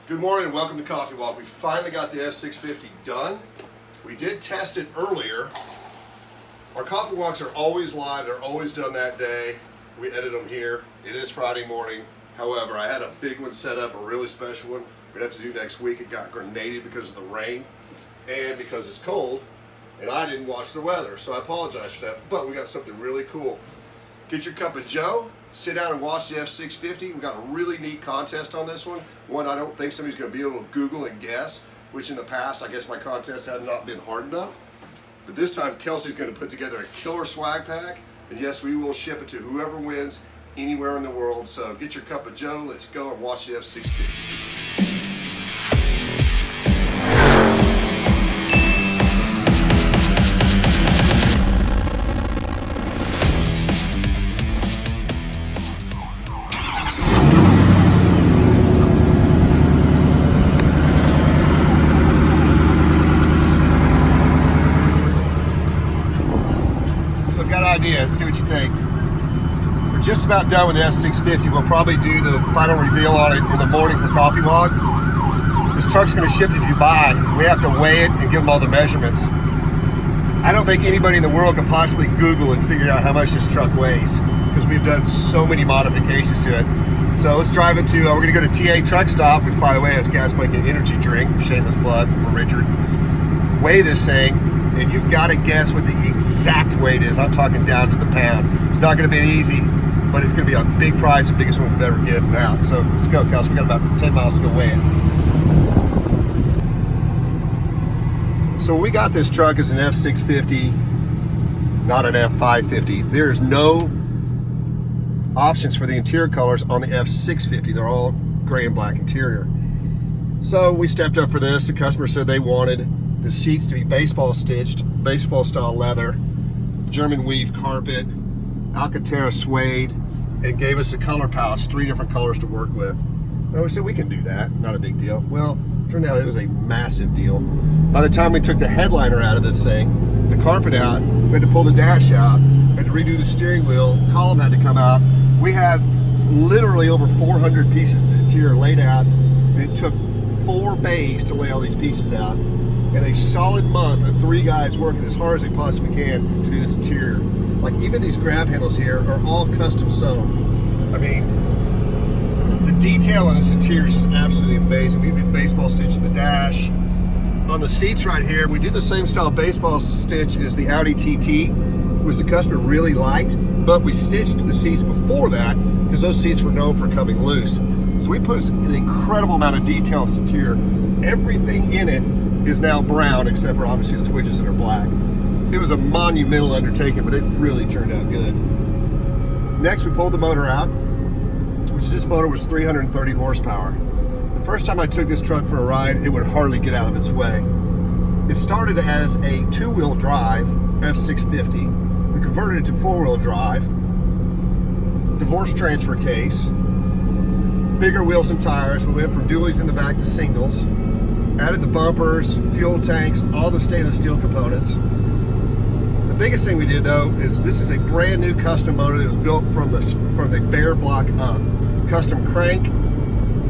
Good morning and welcome to Coffee Walk. We finally got the F-650 done. We did test it earlier. Our Coffee Walks are always live. They're always done that day. We edit them here. It is Friday morning. However, I had a big one set up, a really special one. We'd have to do next week. It got grenaded because of the rain and because it's cold. And I didn't watch the weather, so I apologize for that. But we got something really cool. Get your cup of joe. Sit down and watch the F-650. We got a really neat contest on this one. One I don't think somebody's going to be able to Google and guess, which in the past, I guess my contest had not been hard enough. But this time, Kelsey's going to put together a killer swag pack. And yes, we will ship it to whoever wins anywhere in the world. So get your cup of joe. Let's go and watch the F-650. Idea. See what you think. We're just about done with the F-650. We'll probably do the final reveal on it in the morning for Coffee Walk. This truck's going to ship to Dubai. We have to weigh it and give them all the measurements. I don't think anybody in the world could possibly Google and figure out how much this truck weighs because we've done so many modifications to it. So let's drive it to, we're going to go to TA Truck Stop, which by the way has gas making energy drink, shameless plug for Richard. Weigh this thing. And you've got to guess what the exact weight is. I'm talking down to the pound. It's not going to be easy, but it's going to be a big prize, the biggest one we've ever given out. So let's go, Kels. We got about 10 miles to go weigh it. So when we got this truck as an F-650, not an F-550. There's no options for the interior colors on the F-650. They're all gray and black interior. So we stepped up for this. The customer said they wanted the seats to be baseball stitched, baseball style leather, German weave carpet, Alcantara suede, and gave us a color palette, 3 different colors to work with. Well, we said we can do that, not a big deal. Well, turned out it was a massive deal. By the time we took the headliner out of this thing, the carpet out, we had to pull the dash out, we had to redo the steering wheel, column had to come out. We had literally over 400 pieces of interior laid out, and it took 4 bays to lay all these pieces out. And a solid month of 3 guys working as hard as they possibly can to do this interior. Like even these grab handles here are all custom sewn. I mean, the detail on this interior is just absolutely amazing. We did baseball stitch in the dash. On the seats right here, we did the same style baseball stitch as the Audi TT, which the customer really liked, but we stitched the seats before that because those seats were known for coming loose. So we put an incredible amount of detail on this interior. Everything in it is now brown, except for obviously the switches that are black. It was a monumental undertaking, but it really turned out good. Next, we pulled the motor out, which this motor was 330 horsepower. The first time I took this truck for a ride, it would hardly get out of its way. It started as a 2-wheel drive F-650. We converted it to 4-wheel drive, divorce transfer case, bigger wheels and tires. We went from dualies in the back to singles. Added the bumpers, fuel tanks, all the stainless steel components. The biggest thing we did though is this is a brand new custom motor that was built from the bare block up. Custom crank,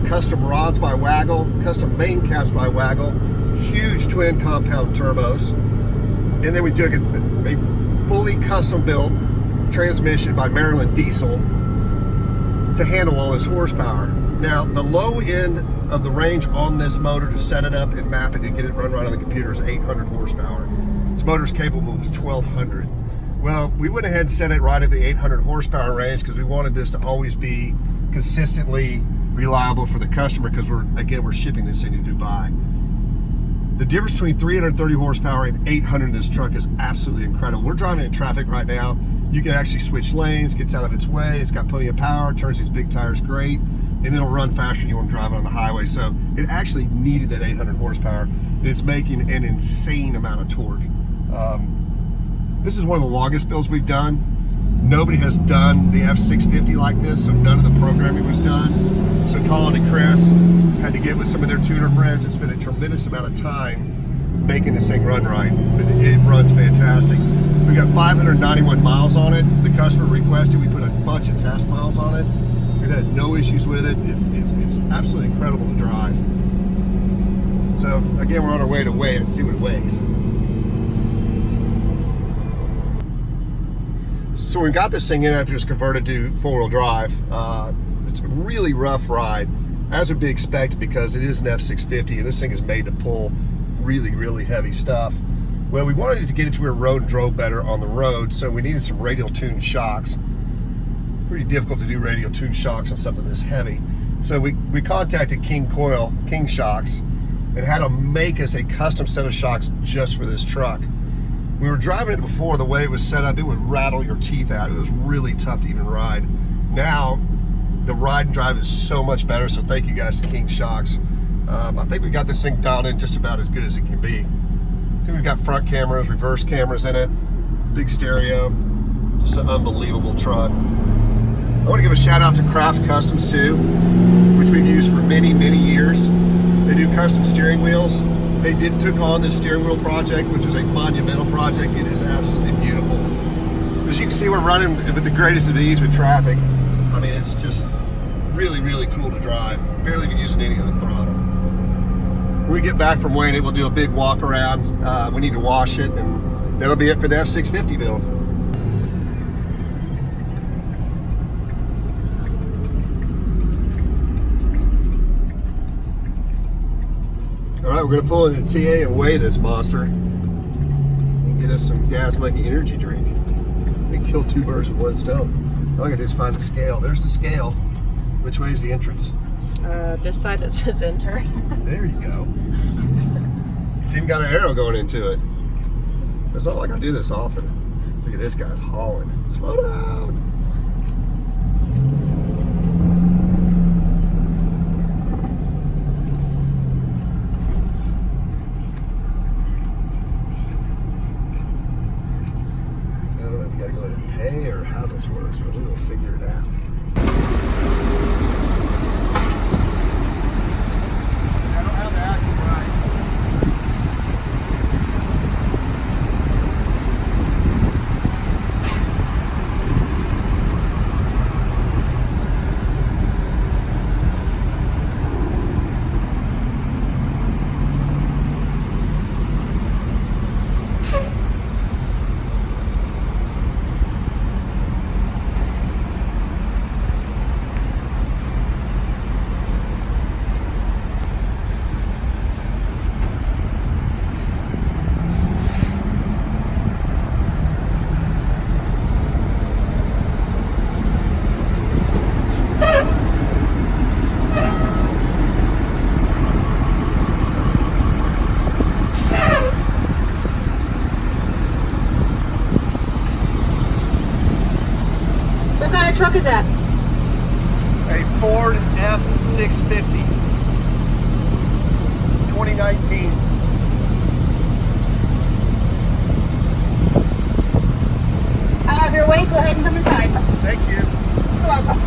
custom rods by Waggle, custom main caps by Waggle, huge twin compound turbos. And then we took a fully custom built transmission by Maryland Diesel to handle all this horsepower. Now the low end of the range on this motor to set it up and map it and get it run right on the computer is 800 horsepower. This motor is capable of 1200. Well, we went ahead and set it right at the 800 horsepower range because we wanted this to always be consistently reliable for the customer because we're shipping this thing to Dubai. The difference between 330 horsepower and 800 in this truck is absolutely incredible. We're driving in traffic right now. You can actually switch lanes, gets out of its way, it's got plenty of power, turns these big tires great, and it'll run faster than you want to drive it on the highway. So it actually needed that 800 horsepower, and it's making an insane amount of torque. This is one of the longest builds we've done. Nobody has done the F-650 like this, so none of the programming was done. So Colin and Chris had to get with some of their tuner friends and spend a tremendous amount of time making this thing run right. It runs fantastic. We got 591 miles on it. The customer requested we put a bunch of test miles on it. We've had no issues with it. It's absolutely incredible to drive. So again, we're on our way to weigh it and see what it weighs. So we got this thing in after it's converted to four-wheel drive. It's a really rough ride, as would be expected because it is an F-650 and this thing is made to pull really, really heavy stuff. Well, we wanted it to get it to where road and drove better on the road, so we needed some radial tuned shocks. Pretty difficult to do radial tuned shocks on something this heavy. So we contacted King Shocks, and had to make us a custom set of shocks just for this truck. We were driving it before, the way it was set up, it would rattle your teeth out. It was really tough to even ride. Now, the ride and drive is so much better, so thank you guys to King Shocks. I think we got this thing dialed in just about as good as it can be. I think we've got front cameras, reverse cameras in it, big stereo, just an unbelievable truck. I want to give a shout out to Craft Customs too, which we've used for many, many years. They do custom steering wheels. They took on this steering wheel project, which was a monumental project. It is absolutely beautiful. As you can see, we're running with the greatest of ease with traffic. I mean, it's just really, really cool to drive. Barely even using any of the throttle. When we get back from weighing it, we'll do a big walk around. We need to wash it, and that'll be it for the F-650 build. All right, we're gonna pull into TA and weigh this monster and get us some Gas Monkey energy drink. We can kill two birds with one stone. All I gotta do is find the scale. There's the scale. Which way is the entrance? This side that says enter. There you go. It's even got an arrow going into it. It's not like I do this often. Look at this guy's hauling. Slow down. Pay or how this works, but we will figure it out. I don't have the axle right. What kind of truck is that? A Ford F-650, 2019. I have your weight. Go ahead and come inside. Thank you. You're welcome.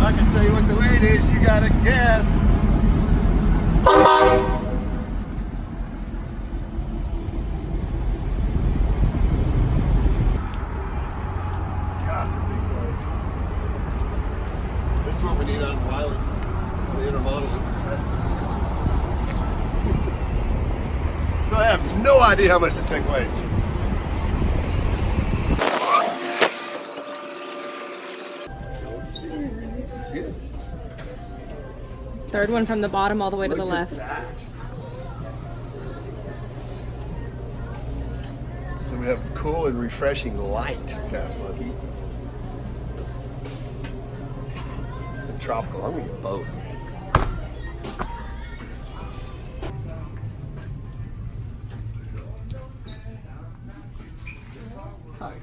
I can tell you what the weight is. You gotta guess. Gosh, a big place. This is what we need on Wylie. The intermodal test. So I have no idea how much this thing weighs. Let's see. See it? Third one from the bottom all the way to the Look at left. that. So we have cool and refreshing light Gas Monkey. And tropical. I'm gonna get both. Hi.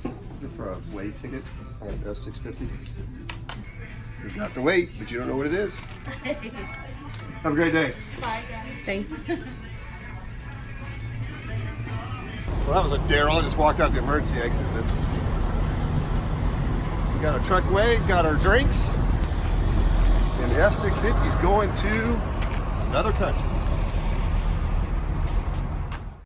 Looking for a weigh ticket on an F-650. You got the weight, but you don't know what it is. Have a great day. Bye, guys. Thanks. Well, that was a Daryl. I just walked out the emergency exit. So we got our truck weighed, got our drinks, and the F-650 is going to another country.